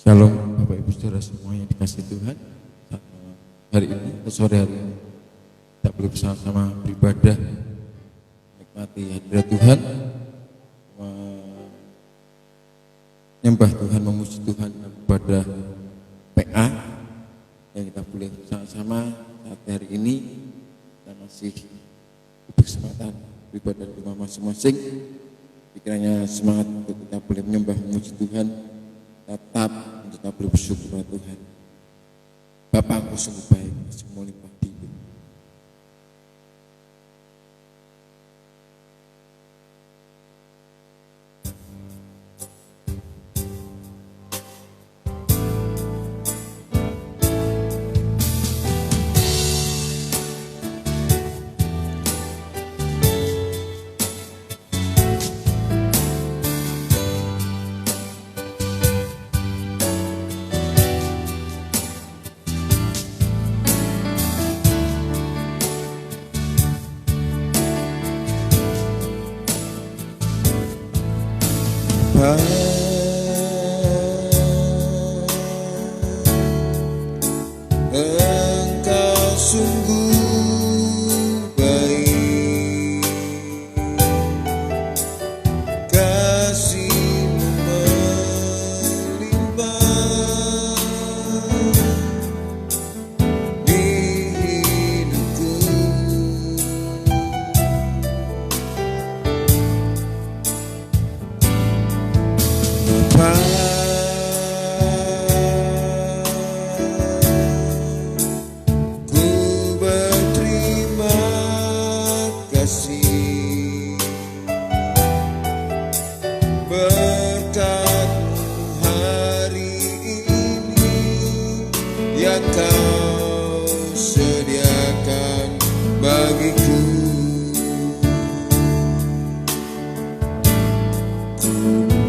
Shalom Bapak Ibu Saudara semua yang dikasihi Tuhan. Hari ini, sore hari ini, kita boleh bersama-sama beribadah, menikmati hadirat Tuhan, menyembah Tuhan, memuji Tuhan pada PA yang kita boleh bersama-sama saat hari ini. Kita masih berkesempatan beribadah di rumah masing-masing. Pikirannya semangat untuk kita boleh menyembah, memuji Tuhan, tetap untuk kita boleh bersyukur kepada Tuhan. Bapa, Engkau sungguh baik, semua limpah di hidup. Engkau sungguh baik, kasih-Mu melimpah di hidupku. Ku berterima kasih berkat-Mu hari ini yang Kau sediakan bagiku.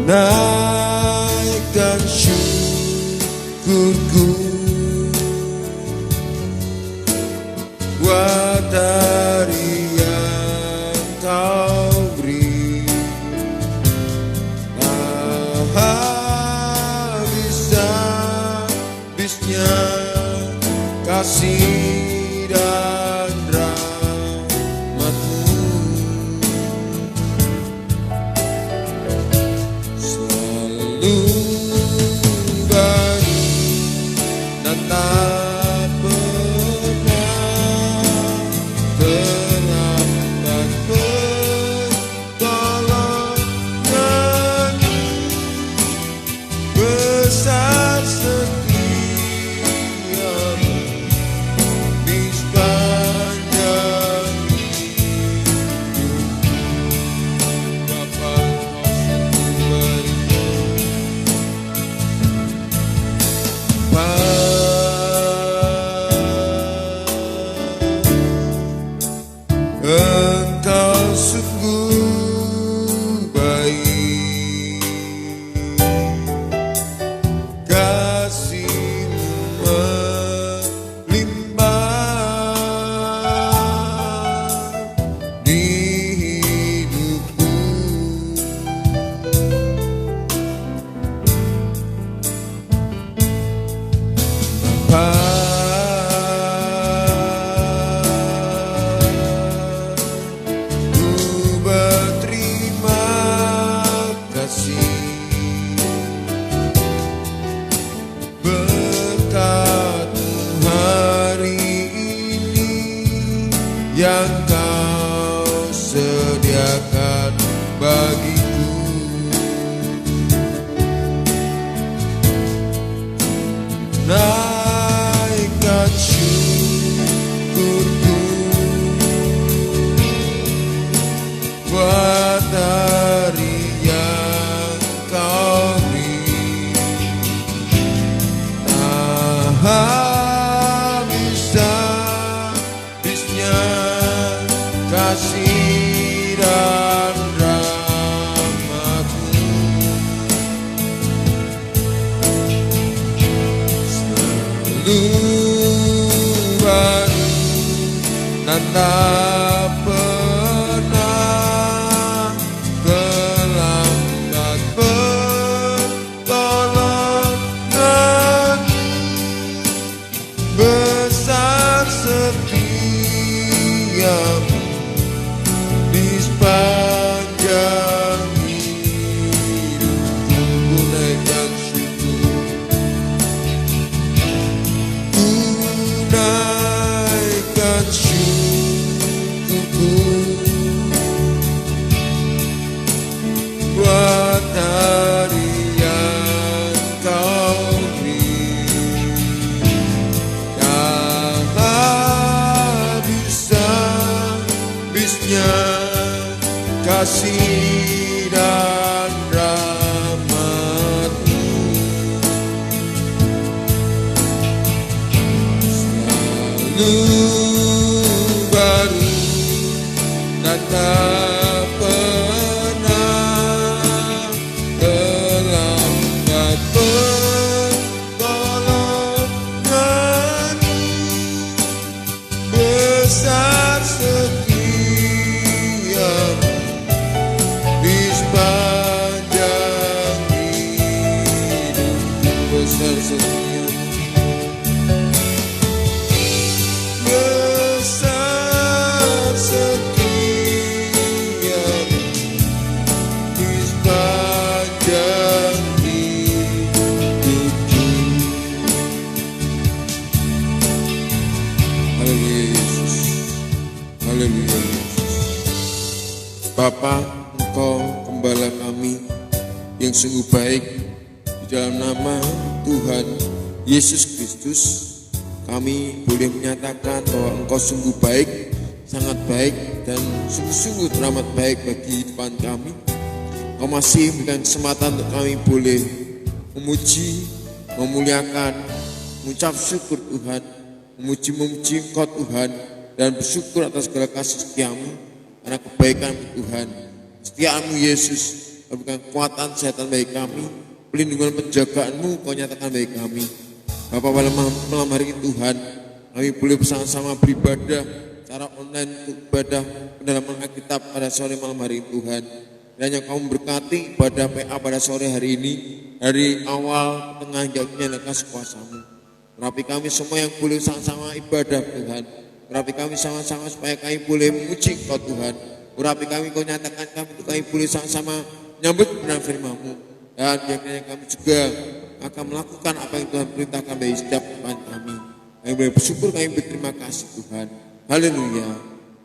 Naikkan syukurku buat hari yang Kau beri, tak habis-habisnya kasih dan rahmat-Mu. Selalu baru dan tak pernah terlambat pertolongan-Mu. Besar setia-Mu di sepanjang hidupku. Bapa, Engkau sungguh baik. Engkau sungguh baik, kasih-Mu melimpah di hidupku. Bapa, ku berterima kasih berkat-Mu hari ini yang Kau sediakan bagiku. Naikkan syukurku buat hari yang Kau beri, tak habis-habisnya kasih dan rahmat-Mu. Selalu baru dan tak pernah terlambat pertolongan. setiamu di sepanjang hidupku. Ku naikkan syukur, ku naikkan syukurku buat hari yang kau beri. Yang habisnya kasih dan rahmat-Mu, selalu baru dan tak pernah terlambat. Pertolongan-Mu besar setiamu di sepanjang hidupku. Besar setiamu, besar setiamu di sepanjang hidupku. Haleluya Yesus, haleluya Yesus. Bapa, Engkau Gembala kami yang sungguh baik. Di dalam nama Tuhan Yesus Kristus, kami boleh menyatakan bahwa Engkau sungguh baik, sangat baik, dan sungguh-sungguh teramat baik bagi kehidupan kami. Engkau masih memberikan kesempatan untuk kami boleh memuji, memuliakan, mengucap syukur Tuhan, memuji Engkau Tuhan, dan bersyukur atas segala kasih setiamu karena kebaikan Tuhan. Setiamu Yesus, berikan kekuatan, kesehatan bagi kami, pelindungan, penjagaanmu Kau nyatakan bagi kami. Bapak, malam hari ini Tuhan, kami boleh bersama-sama beribadah secara online untuk ibadah pendalaman Alkitab pada sore malam hari ini Tuhan. Dan yang Kau memberkati ibadah PA pada sore hari ini, dari awal, tengah, hingga menyalakan kuasa-Mu. Berapi kami semua yang boleh sama-sama ibadah Tuhan. Berapi kami sama-sama supaya kami boleh memuji Kau Tuhan. Urapi kami, Kau nyatakan kami untuk kami boleh sama-sama menyambut benar firman-Mu. Dan biarkan kami juga akan melakukan apa yang Tuhan perintahkan bagi setiap teman kami. Kami boleh bersyukur, kami berterima kasih Tuhan. Haleluya,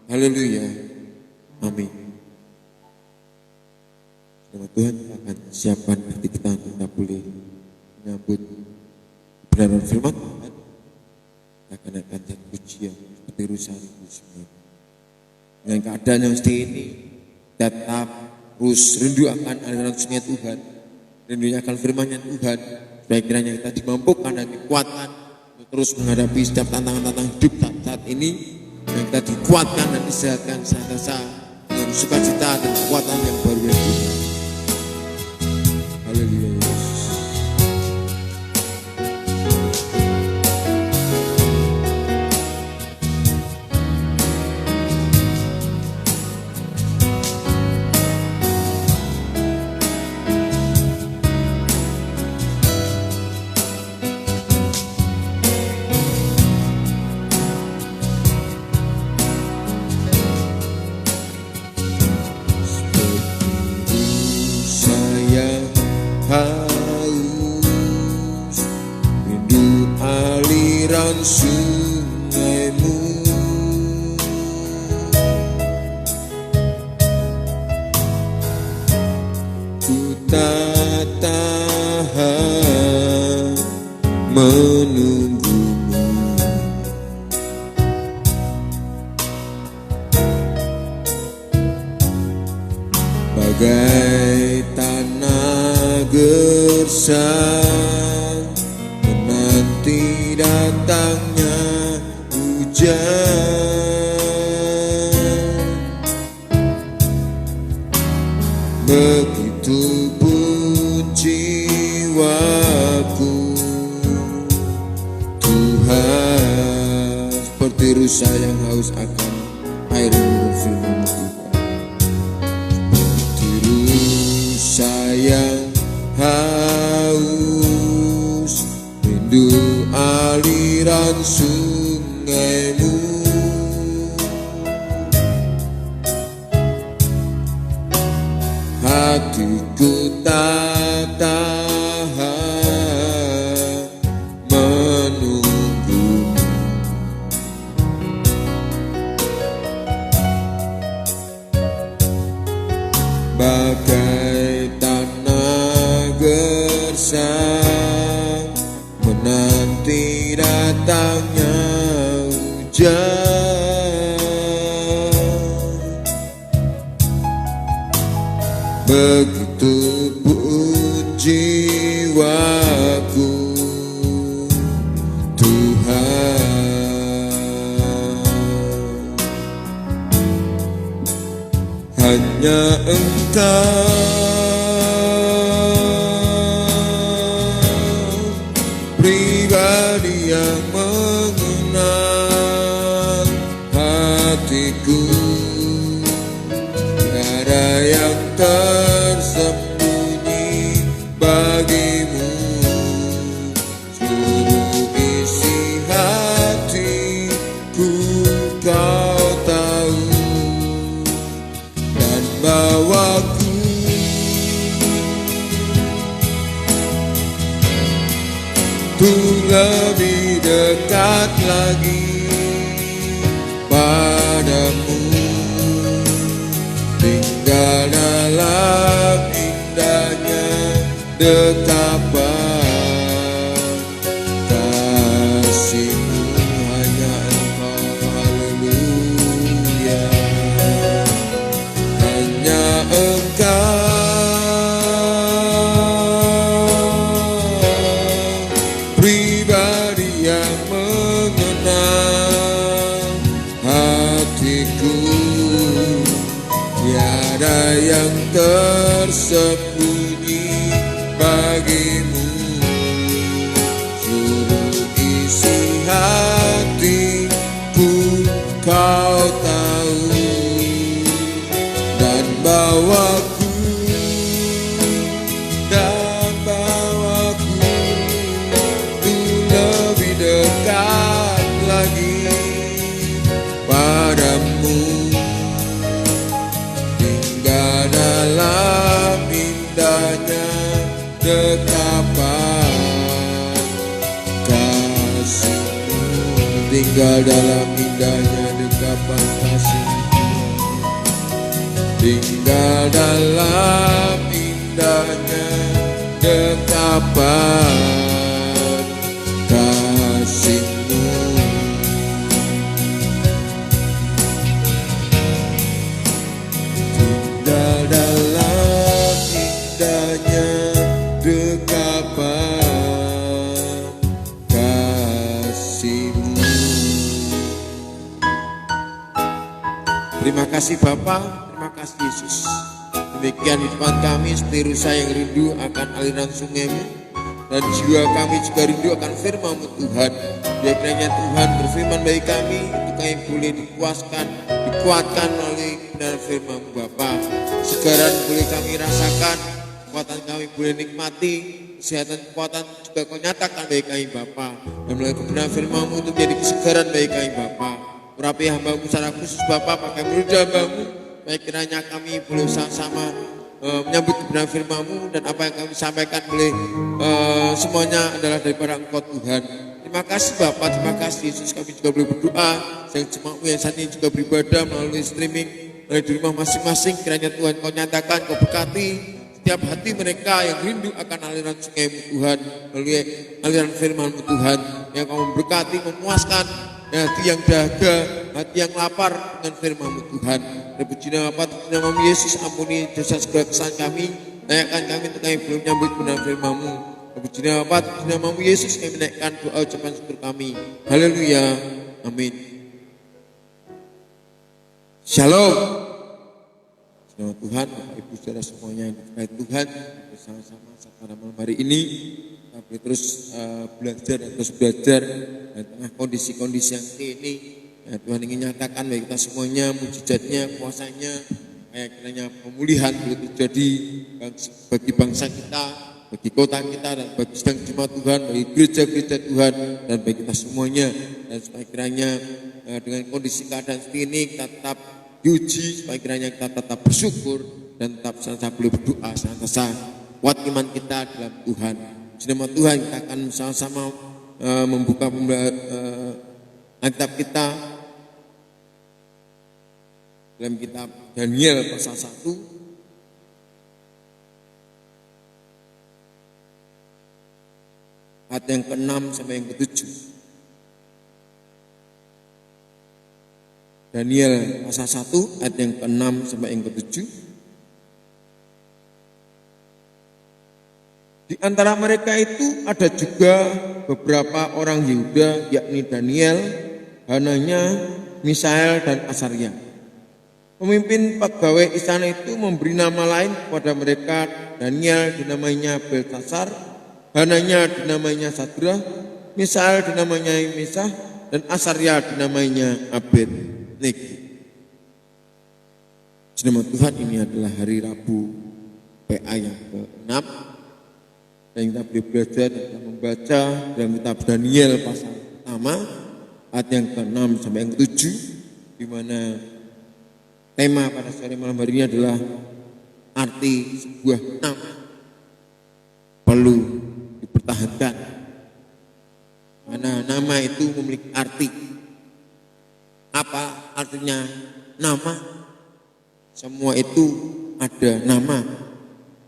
haleluya, amin. Nama Tuhan akan siapkan hati kita untuk kita boleh menyambut kebenaran firman Tuhan. Kita akan satu pujian seperti Rusari Kusuma. Dengan keadaan yang seperti ini, tetap terus rindu akan aliran sungai Tuhan, rindunya akan firman-Nya Tuhan, supaya kiranya kita dimampukan dan dikuatkan untuk terus menghadapi setiap tantangan-tantangan hidup saat ini, yang kita dikuatkan dan disehatkan senantiasa dengan sukacita dan kekuatan yang baru dari Tuhan. Haleluya Yesus. Haus, rindu aliran sungai-Mu, ku tak tahan menunggu-Mu. Bagai tanah gersang menanti datangnya hujan, begitu pun jiwaku Tuhan, seperti rusa yang haus akan air minum firman-Mu. Sayang haus, rindu aliran sungai-Mu, hatiku tak tahan menunggu. Bagai tanah gersang menanti datangnya hujan, begitu pun jiwaku Tuhan, hanya Engkau pribadi yang mengenal hatiku. Tiada yang tersembunyi bagimu, seluruh isi hatiku Kau tahu, dan bawaku untuk lebih dekat lagi padamu, tinggal dalam indahnya dekapan kasih-Mu. Hanya Engkau, haleluya, hanya Engkau pribadi yang mengenal hatiku. Tiada yang tersembunyi bagimu, seluruh isi hatiku Kau tahu, dan bawaku lebih dekat lagi padamu, tinggal dalam indahnya dekapan kasih-Mu, tinggal dalam indahnya dekapan kasih-Mu, tinggal dalam indahnya dekapan kasih-Mu. Tinggal dalam indahnya dekapan kasih-Mu. Terima kasih Bapa, terima kasih Yesus. Demikian hidupan kami seperti rusa yang rindu akan aliran sungai-Mu, dan jiwa kami juga rindu akan firman-Mu Tuhan. Biar kiranya Tuhan berfirman bagi kami, untuk kami boleh dikuatkan melalui kebenaran firman-Mu Bapa. Kesegaran boleh kami rasakan, kekuatan kami boleh nikmati, kesehatan kekuatan juga Kau nyatakan bagi kami Bapa. Dan melalui kebenaran firman-Mu itu menjadi kesegaran bagi kami Bapa. Urapi hamba-Mu secara khusus Bapa, pakai mulut hamba-Mu, baik kiranya kami boleh sama-sama menyambut kebenaran firman-Mu, dan apa yang kami sampaikan boleh semuanya adalah daripada Engkau Tuhan. Terima kasih Bapa, terima kasih Yesus. Kami juga boleh berdoa, yang jemaat-Mu yang saat ini juga beribadah melalui streaming, melalui di rumah masing-masing. Kiranya Tuhan Kau nyatakan, Kau berkati setiap hati mereka yang rindu akan aliran sungai-Mu Tuhan, melalui aliran firman-Mu Tuhan, yang Kau memberkati, memuaskan hati yang dahaga, hati yang lapar dengan firman-Mu Tuhan. Terpuji nama Bapa, terpuji nama Yesus. Ampuni dosa segala kesalahan kami, layakkan kami untuk kami belum menyambut kebenaran firman-Mu. Terpuji nama Bapa, terpuji nama Yesus. Kami menaikkan doa ucapan syukur kami. Haleluya, amin. Shalom. Selamat Tuhan, Bapak Ibu Saudara semuanya yang diberkati Tuhan, bersama-sama pada malam hari ini kita boleh terus belajar dan terus belajar di tengah kondisi-kondisi yang ini. Ya, Tuhan ingin nyatakan bagi kita semuanya mujizatnya, kuasanya, kayak kiranya pemulihan boleh terjadi bagi bangsa kita, bagi kota kita, dan bagi sedang jemaat Tuhan, bagi gereja-gereja Tuhan, dan bagi kita semuanya. Dan supaya kiranya dengan kondisi keadaan seperti ini kita tetap diuji, supaya kiranya kita tetap bersyukur dan tetap senantiasa boleh berdoa, senantiasa kuat iman kita dalam Tuhan. Di nama Tuhan kita akan sama-sama membuka Alkitab kita dalam kitab Daniel pasal 1 ayat yang ke-6 sampai yang ke-7. Daniel pasal 1 ayat yang ke-6 sampai yang ke-7. Di antara mereka itu ada juga beberapa orang Yehuda, yakni Daniel, Hananya, Misael, dan Asaria. Pemimpin pegawai istana itu memberi nama lain kepada mereka. Daniel dinamainya Beltasar, Hananya dinamainya Sadra, Misael dinamainya Mesah, dan Asaria dinamainya Abednego. Nama Tuhan, ini adalah hari Rabu PA yang ke-6. Dan kita boleh belajar dan membaca dalam kitab Daniel pasal pertama ayat yang ke-6 sampai yang ke-7, di mana tema pada sore malam hari ini adalah arti sebuah nama perlu dipertahankan. Karena nama itu memiliki arti. Apa artinya nama? Semua itu ada nama.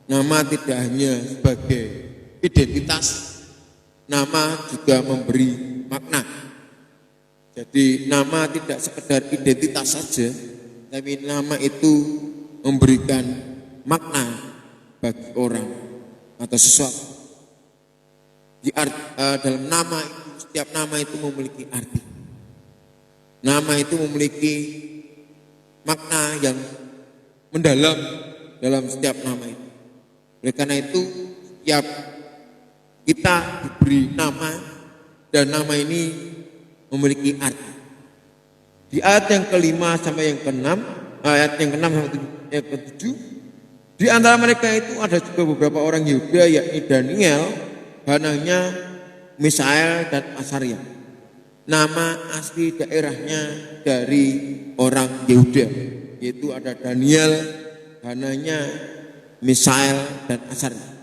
Nama tidak hanya sebagai identitas, nama juga memberi makna. Jadi nama tidak sekedar identitas saja, tapi nama itu memberikan makna bagi orang atau sesuatu. Dalam nama itu, setiap nama itu memiliki arti. Nama itu memiliki makna yang mendalam dalam setiap nama itu. Oleh karena itu, setiap kita diberi nama, dan nama ini memiliki arti. Di ayat yang ke-5 sampai yang ke-6, ayat yang ke-6 sampai yang ke-7, di antara mereka itu ada juga beberapa orang Yehuda, yakni Daniel, Hananya, Misael, dan Asaria. Nama asli daerahnya dari orang Yehuda, yaitu ada Daniel, Hananya, Misael, dan Asaria.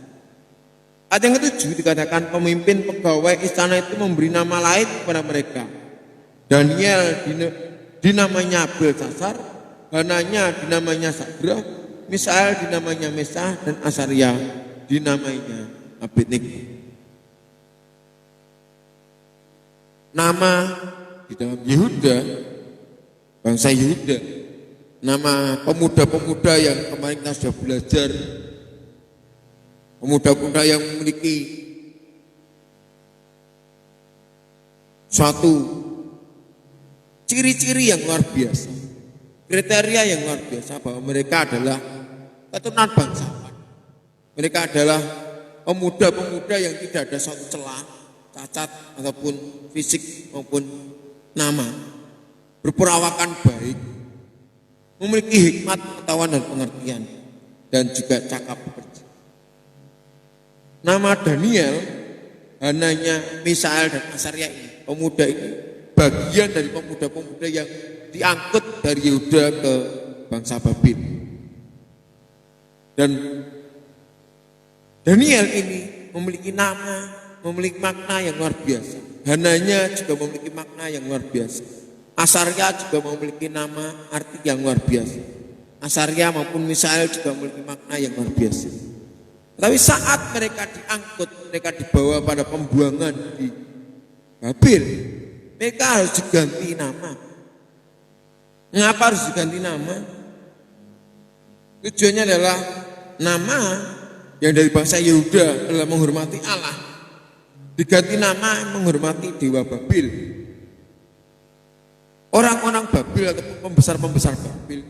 Ayat yang ke-7 dikatakan pemimpin pegawai istana itu memberi nama lain kepada mereka. Daniel dinamanya Beltasar, Hananya dinamanya Sadra, Misael dinamanya Mesah, dan Asaria dinamanya Abednego. Nama di dalam Yehuda, bangsa Yehuda, nama pemuda-pemuda yang kemarin kita sudah belajar, pemuda-pemuda yang memiliki suatu ciri-ciri yang luar biasa, kriteria yang luar biasa, bahwa mereka adalah keturunan bangsawan. Mereka adalah pemuda-pemuda yang tidak ada suatu celah, cacat ataupun fisik maupun nama, berperawakan baik, memiliki hikmat, pengetahuan, dan pengertian, dan juga cakap bekerja. Nama Daniel, Hananya, Misael, dan Asaria ini, pemuda ini bagian dari pemuda-pemuda yang diangkut dari Yehuda ke bangsa Babil. Dan Daniel ini memiliki nama, memiliki makna yang luar biasa. Hananya juga memiliki makna yang luar biasa. Asaria juga memiliki nama, arti yang luar biasa. Asaria maupun Misael juga memiliki makna yang luar biasa. Tapi saat mereka diangkut, mereka dibawa pada pembuangan di Babil, mereka harus diganti nama. Mengapa harus diganti nama? Tujuannya adalah nama yang dari bangsa Yehuda adalah menghormati Allah, diganti nama menghormati Dewa Babil. Orang-orang Babil ataupun pembesar-pembesar Babil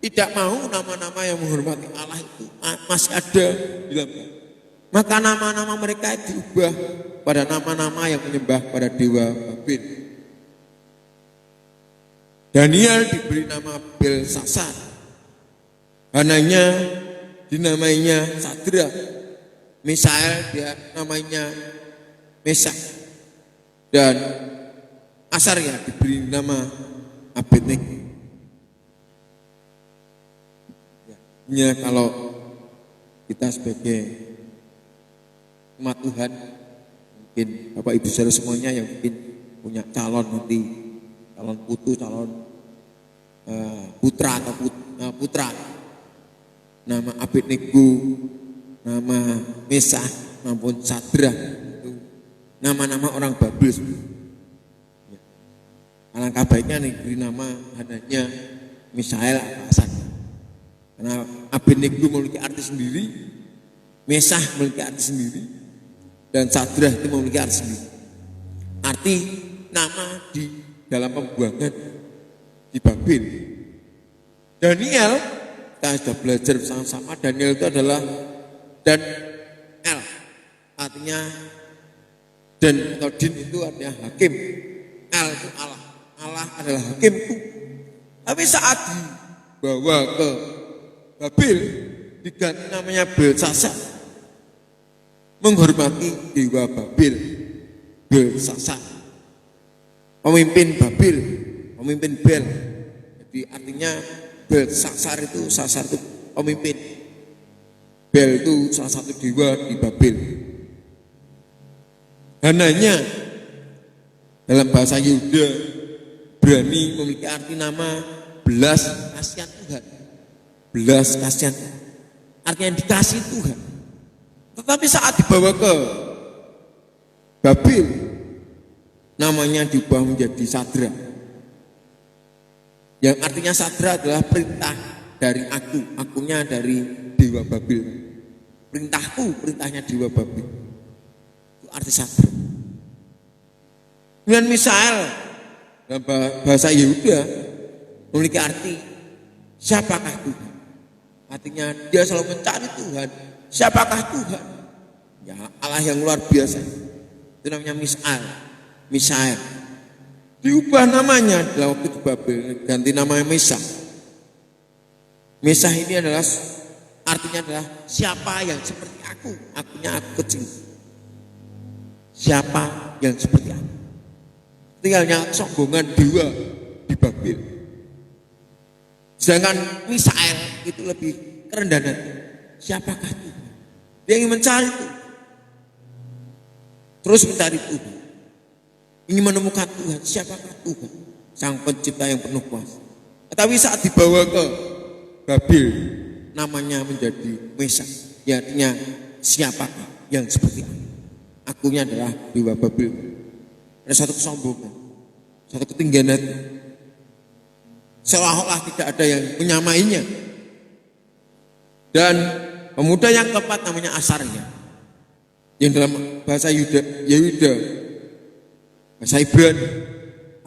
tidak mau nama-nama yang menghormati Allah itu masih ada di dalam. Maka nama-nama mereka diubah pada nama-nama yang menyembah pada Dewa Babil. Daniel diberi nama Belsasar, Hananya dinamainya Sadra, Misael dia namanya Mesah, dan Asaria diberi nama Abednego. Ya, kalau kita sebagai umat Tuhan, mungkin Bapak Ibu saudara semuanya yang mungkin punya calon nanti, calon putu, calon putra atau putra, nama Abednego, nama Mesah maupun Sadrah, itu nama-nama orang Babel. Ya. Alangkah baiknya diberi nama adanya Misael atau Asad. Karena Abednego memiliki arti sendiri, Mesah memiliki arti sendiri, dan Sadrah itu memiliki arti sendiri. Arti nama di dalam pembuangan di Babel. Daniel, kita sudah belajar bersama-sama, Daniel itu adalah dan El, artinya dan atau din itu artinya hakim. El itu Allah, Allah adalah hakimku. Tapi saat dibawa ke Babel, diganti namanya Belsasar, menghormati dewa Babel, Belsasar, pemimpin Babel, pemimpin Bel. Jadi artinya Belsasar itu, Sasar itu pemimpin, Bel itu salah satu dewa di Babel. Hananya dalam bahasa Yehuda berani memiliki arti nama belas kasihan Tuhan. Belas kasihan, artinya dikasih Tuhan. Tetapi saat dibawa ke Babel, namanya diubah menjadi Sadrah. Yang artinya Sadrah adalah perintah dari akunya dari dewa Babel. Perintahku, perintahnya dewa Babel. Itu arti Sadrah. Kemudian Misael dalam bahasa Yehuda memiliki arti siapakah Tuhan. Artinya dia selalu mencari Tuhan. Siapakah Tuhan? Ya, Allah yang luar biasa. Itu namanya Misael. Diubah namanya dalam waktu di Babel, ganti namanya Mesah. Mesah ini adalah artinya adalah siapa yang seperti aku. Akunya aku kecil. Siapa yang seperti aku. Tinggalnya sombongan dewa di Babel. Sedangkan Misael itu lebih kerendahan. Siapakah Tuhan? Dia ingin mencari Tuhan. Terus mencari Tuhan. Ingin menemukan Tuhan. Siapakah Tuhan? Sang pencipta yang penuh kuasa. Tetapi saat dibawa ke Babel, namanya menjadi Mesah. Ya, artinya siapakah yang seperti aku? Akunya adalah dewa Babel. Ada satu kesombongan, satu ketinggian hati. Seolah-olah tidak ada yang menyamainya. Dan pemuda yang keempat namanya Asarya, yang dalam bahasa Yehuda, bahasa Ibrani,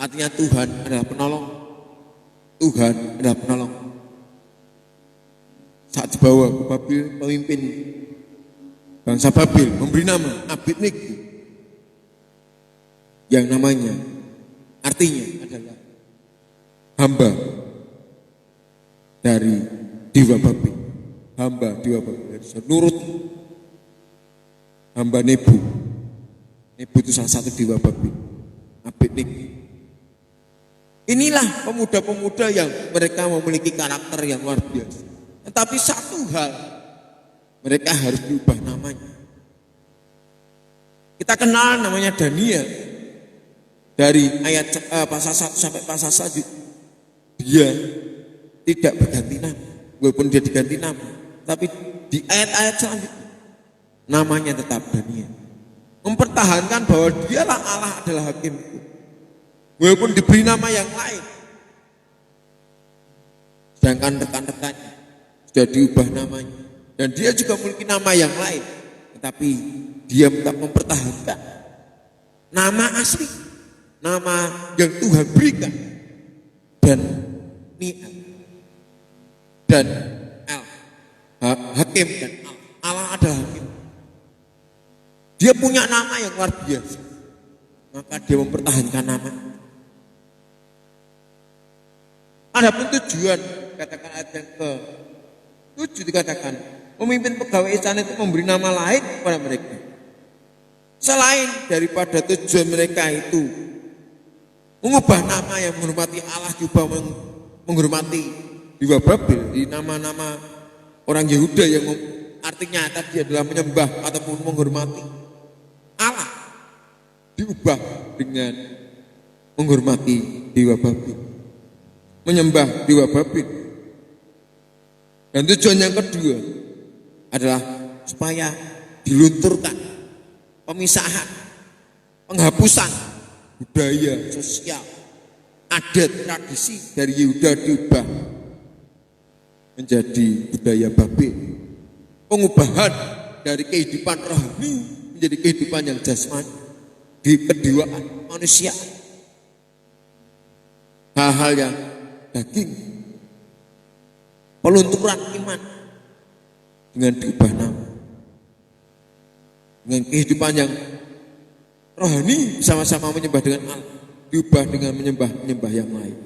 artinya Tuhan adalah penolong. Tuhan adalah penolong. Saat dibawa ke Babel, pemimpin bangsa Babel memberi nama Abednego, yang namanya artinya adalah hamba dari dewa Babel. Hamba dewa Babel, nurut. Hamba Nebu. Nebu itu salah satu dewa Babel. Abednego. Inilah pemuda-pemuda yang mereka memiliki karakter yang luar biasa. Tetapi satu hal, mereka harus diubah namanya. Kita kenal namanya Daniel. Dari ayat pasal 1 sampai pasal 1, dia tidak berganti nama. Walaupun dia diganti nama, tapi di ayat-ayat selanjutnya namanya tetap Daniel. Mempertahankan bahwa dialah Allah adalah hakimku. Walaupun diberi nama yang lain. Sedangkan rekan-rekannya sudah diubah namanya. Dan dia juga memiliki nama yang lain. Tetapi dia tetap mempertahankan nama asli, nama yang Tuhan berikan. Dan Ni'al dan El, hakim dan Allah adalah hakim. Dia punya nama yang luar biasa, maka dia mempertahankan nama. Adapun tujuan, katakan ayat yang ke-7 dikatakan, pemimpin pegawai istana itu memberi nama lain kepada mereka. Selain daripada tujuan mereka itu mengubah nama yang menghormati Allah, juga menghormati dewa Babel di nama-nama orang Yehuda yang artinya tadi adalah menyembah ataupun menghormati Allah diubah dengan menghormati dewa Babel, menyembah dewa Babel. Dan tujuan yang kedua adalah supaya dilunturkan pemisahan, penghapusan budaya sosial, adat, tradisi dari Yehuda diubah menjadi budaya Babel. Pengubahan dari kehidupan rohani menjadi kehidupan yang jasmani, di kedewaan manusia. Hal-hal yang daging, pelunturan iman dengan diubah nama, dengan kehidupan yang rohani sama-sama menyembah dengan Allah diubah dengan menyembah yang lain.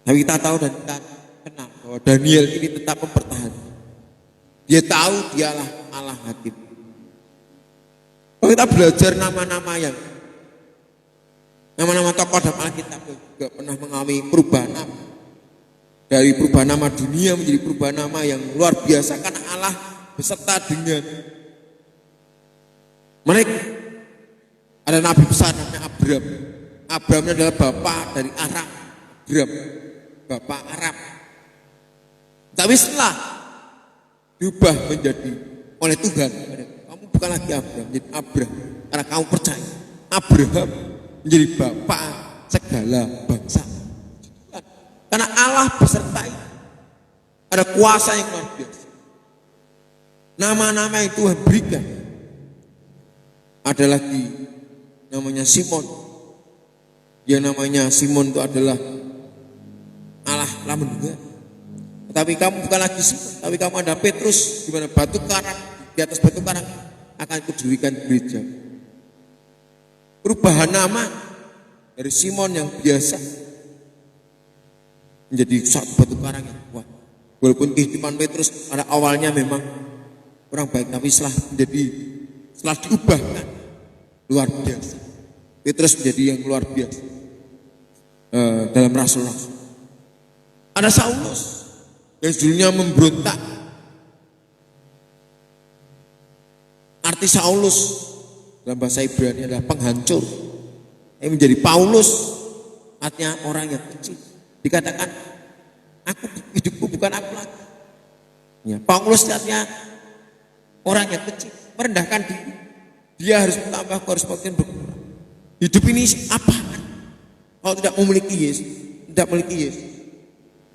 Tapi kita tahu dan kita kenal bahwa Daniel ini tetap mempertahankan. Dia tahu dialah Allah hakim. Kalau kita belajar nama-nama tokoh dalam Alkitab juga pernah mengalami perubahan nama. Dari perubahan nama dunia menjadi perubahan nama yang luar biasa karena Allah beserta dengan mereka. Ada nabi besar namanya Abram. Abram adalah bapak dari Aram. Abram, bapak Aram. Tapi setelah diubah menjadi oleh Tuhan, kamu bukan lagi Abram, menjadi Abram. Karena kamu percaya Abraham menjadi bapak segala bangsa. Karena Allah besertai, ada kuasa yang luar biasa. Nama-nama yang Tuhan berikan. Ada lagi namanya Simon. Yang namanya Simon itu adalah Allah lah mendengar. Tetapi kamu bukan lagi Simon, tapi kamu ada Petrus, di mana batu karang, di atas batu karang akan kudirikan gereja. Perubahan nama dari Simon yang biasa menjadi satu batu karang yang kuat. Walaupun kehidupan Petrus pada awalnya memang kurang baik, tapi setelah diubahkan luar biasa. Petrus menjadi yang luar biasa dalam rasul-rasul. Ada Saulus yang dulunya memberontak. Arti Saulus dalam bahasa Ibrani adalah penghancur. Yang menjadi Paulus artinya orang yang kecil. Dikatakan hidupku bukan aku lagi. Ya, Paulus artinya orang yang kecil, merendahkan diri. Dia harus bertambah, harus makin berkurang. Hidup ini apa? Kalau tidak memiliki Yesus, tidak memiliki Yesus.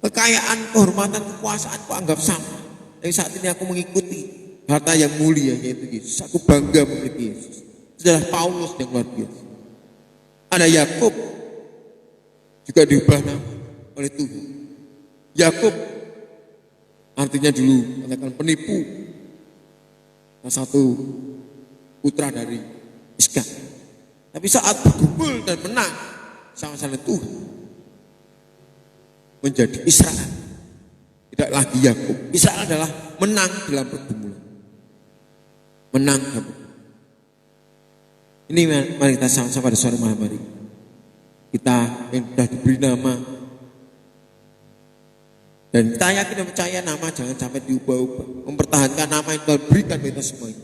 Kekayaan, kehormatan, kekuasaan aku anggap sama. Tapi saat ini aku mengikuti harta yang mulia yaitu Yesus. Aku bangga memiliki Yesus. Itu adalah Paulus yang luar biasa. Ada Yakub juga diubah nama oleh Tuhan. Yakub artinya dulu katakan penipu, salah satu putra dari Iskak. Tapi saat bergumul dan menang sama-sama Tuhan, menjadi Israel. Tidak lagi Yakub. Israel adalah menang dalam pergumulan. Menang dalam pergumulan. Ini mari kita sama-sama pada sore malam hari. Kita yang sudah diberi nama dan kita yakin dan percaya nama jangan sampai diubah-ubah. Mempertahankan nama yang Tuhan berikan kita semuanya.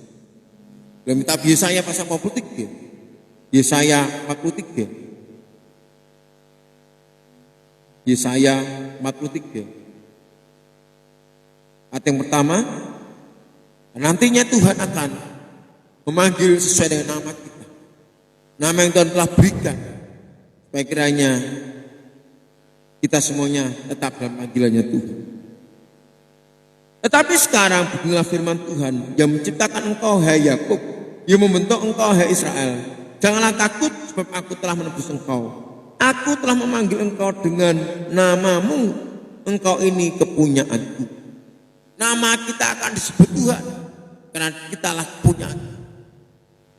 Dalam kitab Yesaya pasal 43. Yesaya 43. Yesaya 43. Ayat yang pertama, nantinya Tuhan akan memanggil sesuai dengan nama kita. Nama yang Tuhan telah berikan. Supaya kiranya kita semuanya tetap dalam panggilannya Tuhan. Tetapi sekarang beginilah firman Tuhan yang menciptakan engkau hai Yakub, yang membentuk engkau hai Israel. Janganlah takut sebab aku telah menebus engkau. Aku telah memanggil engkau dengan namamu. Engkau ini kepunyaanku. Nama kita akan disebut Tuhan karena kitalah kepunyaan.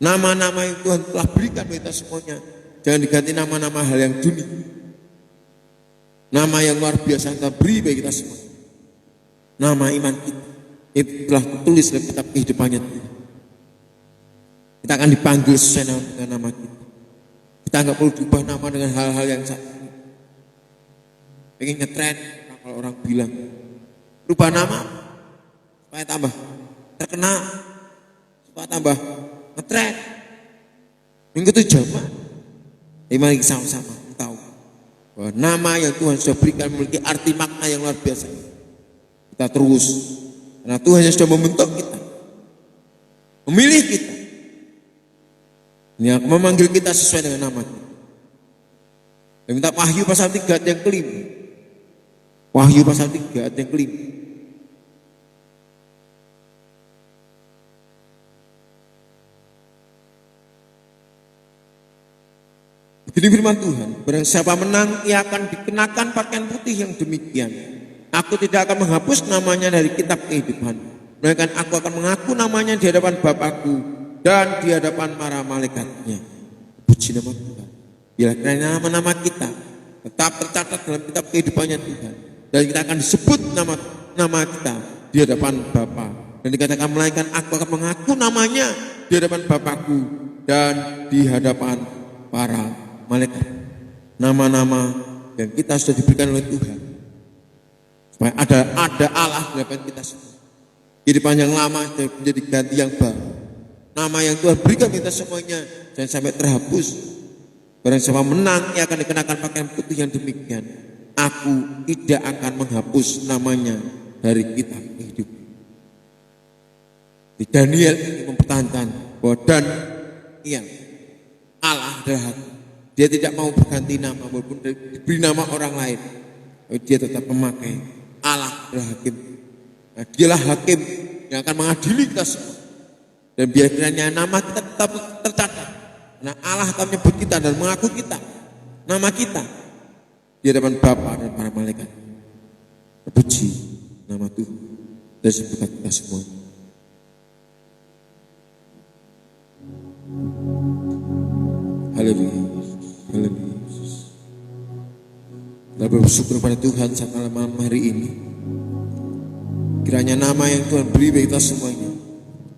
Nama-nama yang Tuhan telah berikan bagi kita semuanya jangan diganti nama-nama hal yang dunia. Nama yang luar biasa yang Tuhan beri bagi kita semua. Nama iman kita itu telah tertulis dalam kitab kehidupannya Tuhan. Kita akan dipanggil sesuai dengan nama kita. Kita nggak perlu diubah nama dengan hal-hal yang saat ini. Pengen ngetren, Kalau orang bilang rubah nama supaya tambah terkenal, supaya tambah ngetrend, yang itu jamak. Mari sama-sama tahu bahwa nama yang Tuhan sudah berikan memiliki arti makna yang luar biasa. Kita terus, karena Tuhan yang sudah membentuk kita, memilih kita, yang memanggil kita sesuai dengan nama kita. Yang minta Wahyu pasal 3 ayat yang kelima. Wahyu pasal 3 ayat yang kelima. Begini firman Tuhan, barang siapa menang, ia akan dikenakan pakaian putih yang demikian. Aku tidak akan menghapus namanya dari kitab kehidupan, melainkan aku akan mengaku namanya di hadapan Bapakku dan di hadapan para malaikatnya. Puji nama Tuhan. Bila kiranya nama-nama kita tetap tercatat dalam kitab kehidupannya Tuhan, dan kita akan disebut nama kita di hadapan Bapa, dan dikatakan melainkan aku akan mengaku namanya di hadapan Bapakku dan di hadapan para malaikat. Nama-nama yang kita sudah diberikan oleh Tuhan, supaya ada Allah di hadapan kita semua. Kehidupan yang lama menjadi ganti yang baru. Nama yang Tuhan berikan kita semuanya jangan sampai terhapus. Barang siapa menang, ia akan dikenakan pakaian putih yang demikian. Aku tidak akan menghapus namanya dari kitab kehidupan. Di Daniel ini mempertahankan bahwa dan iya, Allah adalah Hakim. Dia tidak mau berganti nama walaupun diberi nama orang lain. Dia tetap memakai Allah adalah Hakim. Nah, dialah Hakim yang akan mengadili kita semua. Dan biar kiranya nama kita tetap tercatat. Nah, Allah akan menyebut kita dan mengaku kita, nama kita di hadapan Bapa dan para malaikat. Puji nama Tuhan dan sebutan kita semua. Haleluya, haleluya. Kita bersyukur pada Tuhan saat malam hari ini. Kiranya nama yang Tuhan beri bagi kita semuanya,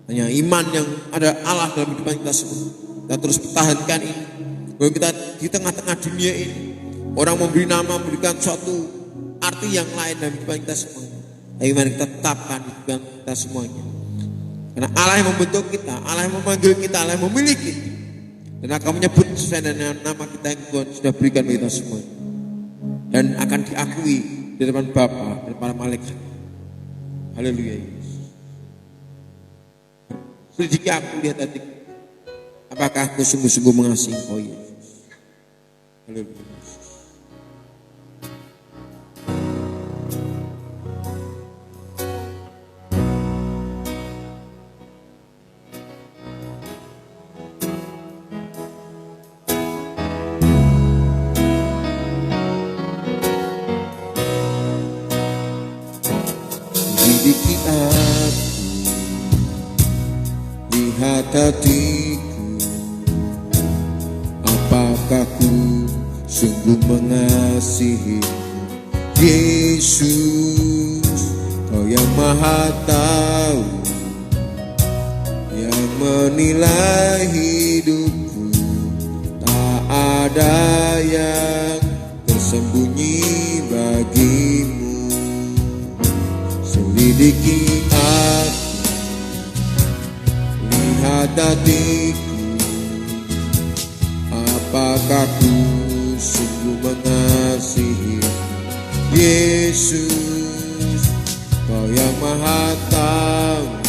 hanya iman yang ada Allah dalam kehidupan kita semua. Kita terus pertahankan ini. Bahwa kita di tengah-tengah dunia ini, orang memberi nama, memberikan suatu arti yang lain dalam kehidupan kita semuanya. Ayo mari kita tetapkan di kehidupan kita semuanya. Karena Allah yang membentuk kita, Allah yang memanggil kita, Allah yang memilih kita, dan akan menyebut sesuai dengan nama kita yang Tuhan sudah berikan bagi kita semuanya. Dan akan diakui di depan Bapa dan para malaikat. Haleluya. Selidiki aku, lihat hati. Apakah aku sungguh-sungguh mengasihi Engkau, Yesus? Haleluya. Selidiki aku, lihat hatiku. Apakah ku sungguh mengasihi Yesus? Kau yang maha tahu, yang menilai hidupku. Tak ada yang tersembunyi bagimu. Selidiki aku, lihat hatiku. Apakah ku sungguh mengasihi Yesus? Kau yang maha tahu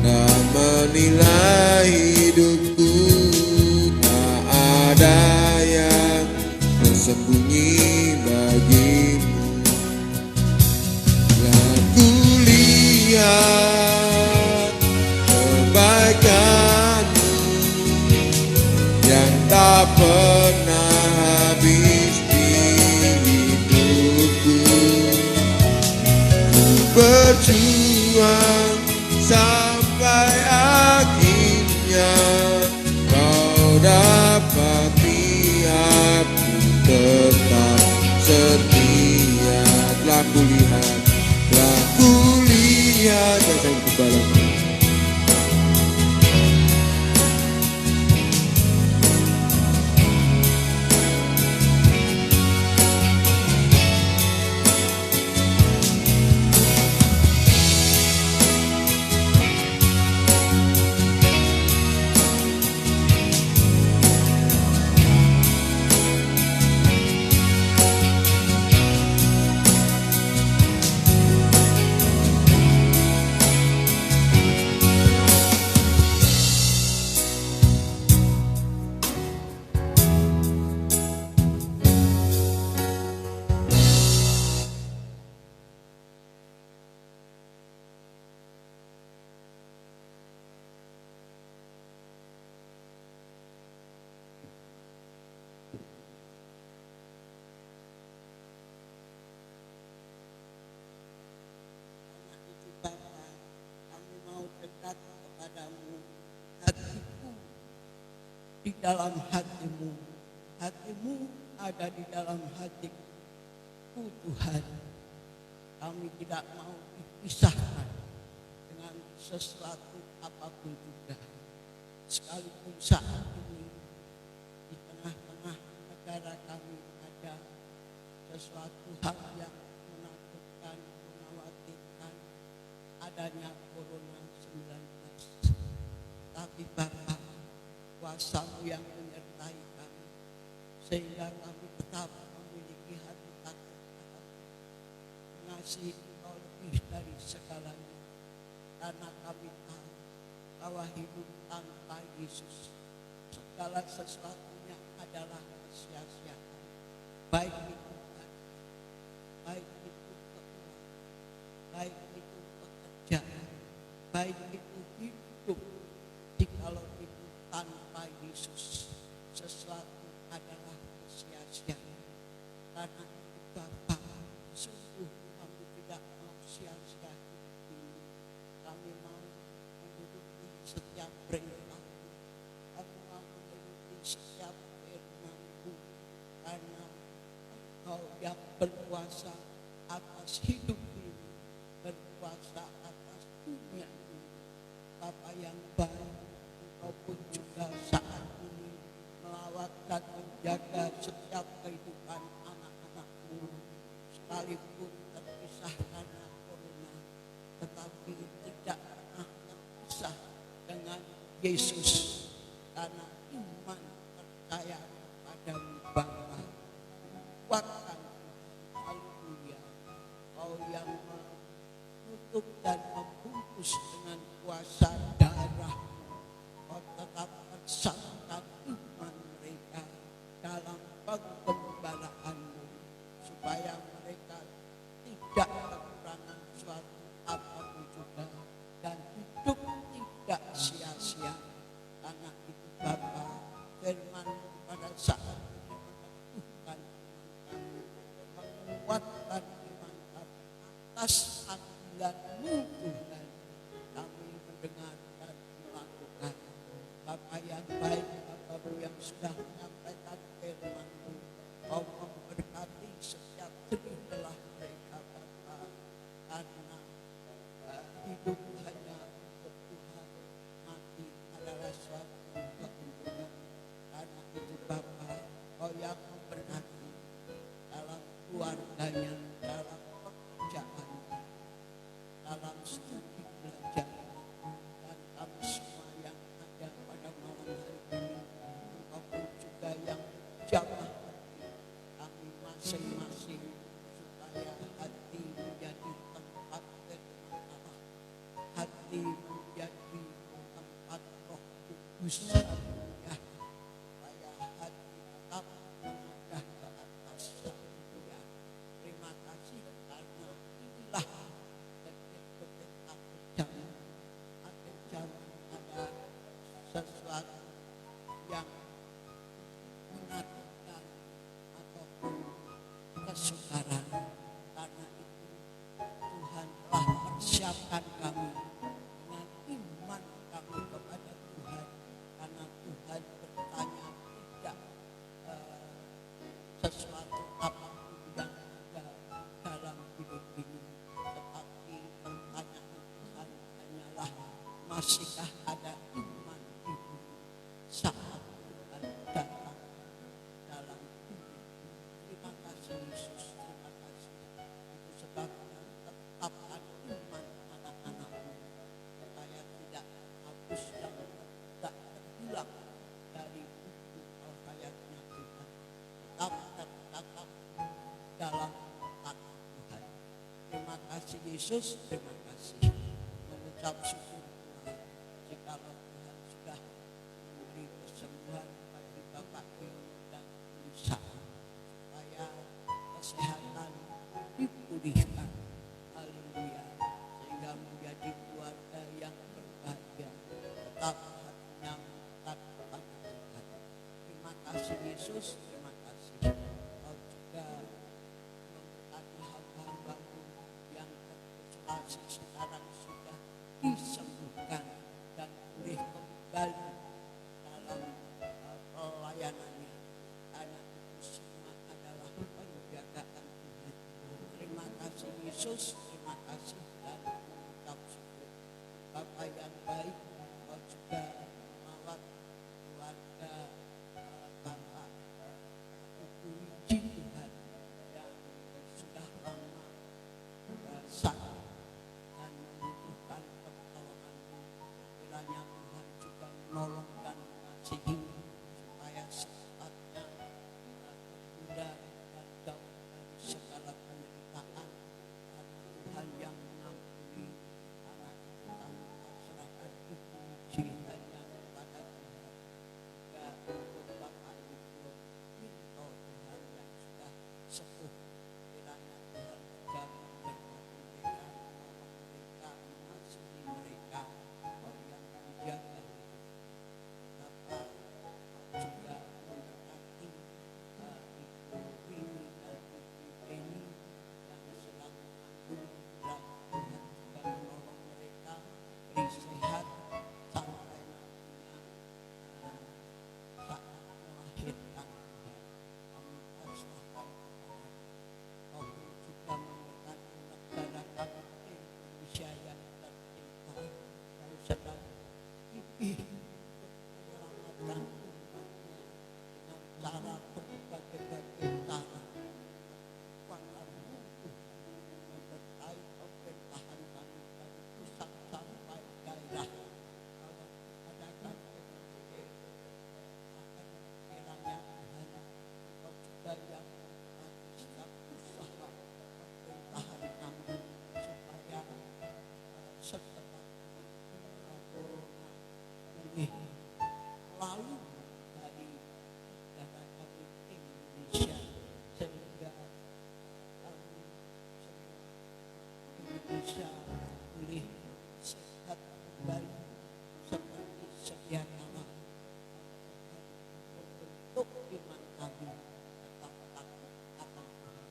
dan menilai hidupku. Tak ada yang tersembunyi bagimu. Yang ku lihat kebaikan-Mu yang tak pernah habis di hidupku. Ku berjuang sampai akhirnya. Kau dapati aku tetap setia. Telah kulihat, jangan kebalik. di dalam hatimu. Hatimu ada di dalam hatiku Tuhan. Kami tidak mau dipisahkan dengan sesuatu apapun juga. Sekalipun saat ini di tengah-tengah negara kami ada sesuatu hal yang menakutkan, mengkhawatirkan, adanya Corona-19. Tapi Bapa, kuasa-Mu yang menyertai kami, sehingga kami tetap memiliki hati takut, mengasihi Engkau lebih dari segalanya. Karena kami tahu bahwa hidup tanpa Yesus, segala sesuatunya adalah sia-sia. Baik itu baik itu keuangan, baik itu pekerjaan, baik itu hidup. Jikalau itu tanpa Yesus, sesuatu adalah sia-sia. Karena itu Bapa, sungguh kami tidak mau sia-sia hidup ini. Kami mau menduduki setiap perintah-Mu, kami mau menduduki setiap firman-Mu, karena Engkau yang berkuasa atas hidup ini, berkuasa atas dunia ini. Bapa yang baik, Engkau pun juga saat ini melawat dan menjaga setiap kehidupan anak-anak-Mu, sekalipun terpisah karena Corona, tetapi tidak pernah terpisah dengan Yesus, karena iman percaya padamu Bapa. Kuatkan, haleluya, Kau yang menutup dan membungkus dengan kuasa darah. Kau tetap mersatukan iman mereka dalam penggembalaanmu, supaya mereka tidak kekurangan suatu apapun juga, dan hidup tidak sia-sia. Karena itu Bapa, firman pada saat ini meneguhkan iman kami, menguatkan iman kami atas panggilan-Mu Tuhan. Kami mendengar dan melakukan. Bapa yang baik, Bapa-Mu yang sudah menyampaikan firman-Mu, Kau memberkati setiap terilah mereka Bapa, karena hidup hanya untuk Tuhan, mati adalah suatu keuntungan. Karena itu Bapa, Kau yang memberkati dalam keluarganya, dalam pekerjaan, dalam studi belajar, dan kami semua yang ada pada malam hari ini, maupun juga yang jamaah hati kami masing-masing, supaya hati menjadi tempat firman Allah, hati menjadi tempat Roh Kudus, ya, supaya hati tetap mengadah ke atas. Ya, terima kasih karena inilah detik-detik akhir zaman. Akhir zaman ada sesuatu yang menakutkan ataupun kesukaran. Karena itu Tuhan telah persiapkan kami dengan iman kami kepada Tuhan. Karena Tuhan bertanya tidak sesuatu apapun yang ada dalam hidup ini, tetapi pertanyaan Tuhan hanyalah, masihkah ada iman di bumi saat Tuhan datang dalam hidup. Terima kasih Yesus, terima kasih. Itu sebabnya tetapkan iman anak-anak-Mu, supaya tidak hapus dan tidak terhilang dari buku Al-Hayatnya Tuhan. Tetap tercatat dalam tangan Tuhan. Terima kasih Yesus, terima kasih. Mengucap syukur Tuhan, jikalau Tuhan sudah memberi kesembuhan bagi Bapak Ibu dan Lisa, supaya kesehatan dipulihkan. Haleluya. Sehingga menjadi keluarga yang berbahagia, tetap hatinya mendekat kepada Tuhan. Terima kasih Yesus, terima kasih. Kau juga memberkati hamba-hamba-Mu yang terisolasi sekarang sudah disembuhkan dan pulih kembali dalam Yesus, terima kasih dan mengucap syukur. Bapa yang baik, Engkau juga merawat keluarga Bapak Ibu Wiji Tuhan yang sudah lama sakit dan membutuhkan pertolongan-Mu. Kiranya Tuhan juga menolong dan mengasihi supaya secepatnya terhindar dan jauh dari segala penderitaan. Karena Tuhan yang mengampuni, anak itu kami pasrahkan Ibu Wiji hanya kepada Tuhan. Juga untuk Bapak Ibu Minto Tuhan yang sudah sepuh, kiranya Tuhan juga memberkati mereka, menolong mereka, mengasihi mereka, Kau yang menjaga Bapak. Kau juga memberkati Ibu Rini dan Ibu Eni yang sedang mengandung, kiranya Tuhan juga menolong mereka, beri sehat sampai nantinya saat melahirkan Tuhan. Kami pasrahkan kepada Kau juga memberkati negara kami Indonesia yang tercinta yang sedang gigih untuk menyelamatkan umatnya dengan cara berbagai-bagai cara. Kekuatan-Mu Tuhan menyertai pemerintahan kami dari pusat sampai daerah. Kalau adakan akan kiranya Tuhan Engkau juga yang memberkati setiap usaha pemerintahan kami supaya setelah corona ini lalu dari negara kami Indonesia sehingga kami semua Indonesia boleh sehat kembali seperti sedia kala. Untuk iman kami tetap takut akan Tuhan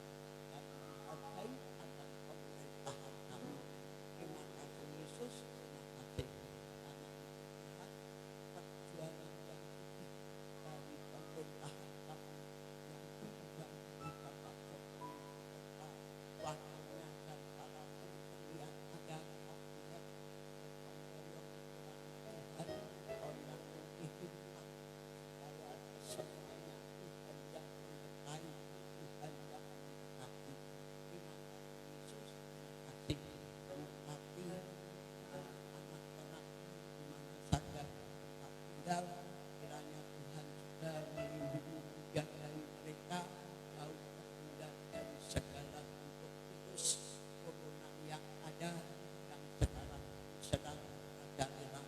dan menghargai akan pemerintahan kami. Terima kasih Yesus, terima kasih karena Tuhan perjuangan yang lebih dari pemerintahan kami yang dipegang oleh Bapak Jokowi serta wakilnya dan para menteri yang ada kabinet gotong royong Tuhan, Kau yang mengizinkan supaya semuanya Tuhan yang menyertai, Tuhan yang memberkati. Terima kasih Yesus, terima kasih memberkati anak-anak di mana saja tempat tinggal. Kiranya Tuhan juga melindungi menjagai mereka jauh terhindar dari segala bentuk virus corona yang ada yang sekarang sedang merajalela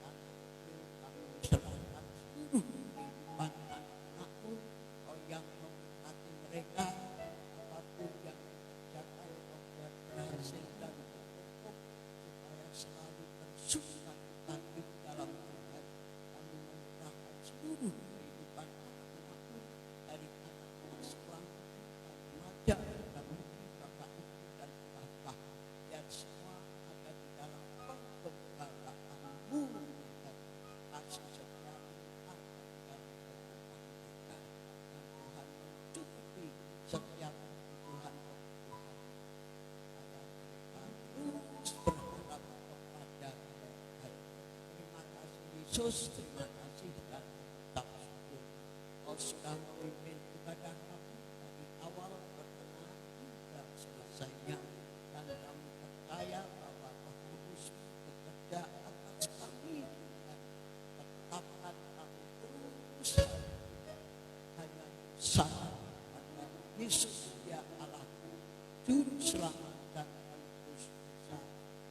tanah ini. Kami serahkan seluruh kehidupan anak-anak-Mu, Kau yang memberkati mereka, apapun yang dikerjakan Kau buat berhasil dan beruntung supaya selalu bersuka cita di dalam Tuhan. Kami menyerahkan seluruh kehidupan anak-anak-Mu dari anak-anak sekolah, remaja, dan mungkin Bapak Ibu dan Bapak, biar semua ada di dalam penggembalaanmu Tuhan. Kasih setiamu ada di dalam kehidupan mereka, dan Tuhan mencukupi setiap kebutuhan-kebutuhan. Agar mereka terus berharap kepada Tuhan. Terima kasih Yesus, terima kasih dan mengucap syukur. Kau sudah memimpin ibadah kami dari awal pertengahan hingga selesainya, dan kami percaya bahwa Roh Kudus bekerja atas kami dan tetapkan kami terus hanya bersama pada Yesus ya Allahku, Juru Selamat dan Penebus dosa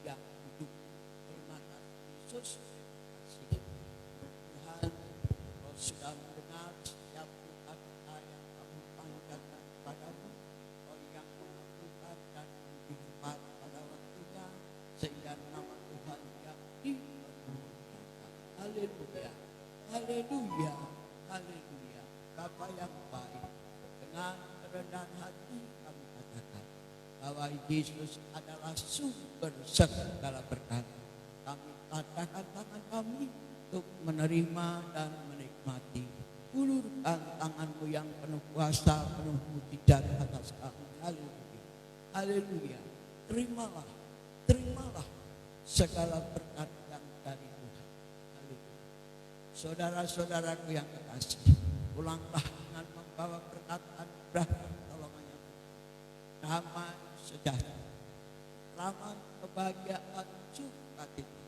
yang hidup. Terima kasih Yesus, terima kasih Tuhan. Kau sudah mendengar setiap doa-doa yang kami panjatkan kepadamu. Kau yang mengampuni dan menghidupkan pada waktunya, sehingga nama Tuhan yang dipermuliakan. Haleluya, haleluya, haleluya. Bapa yang baik, dengan kerendahan hati kami katakan bahwa Yesus adalah sumber segala berkat. Kami katakan tangan kami untuk menerima dan menikmati. Ulurkan tangan-Mu yang penuh kuasa, penuh mujizat atas kami. Haleluya, haleluya, terimalah, terimalah segala berkat yang dari Tuhan. Haleluya. Saudara-saudaraku yang kekasih, pulanglah dengan membawa berkat anugerah pertolongannya, damai sejahtera, ketentraman, kebahagiaan, sukacita,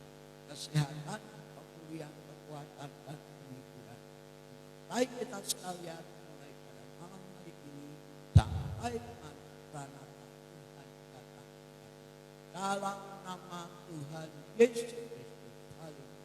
kesehatan, pemulihan, kekuatan, dan penghiburan. Baik kita sekalian mulai pada malam hari ini sampai Maranatha Tuhan datang. Dalam nama Tuhan Yesus Kristus. Haleluya.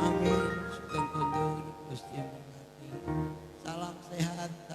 Amin. Sugeng kondur Gusti yang berkati. Salam sehat.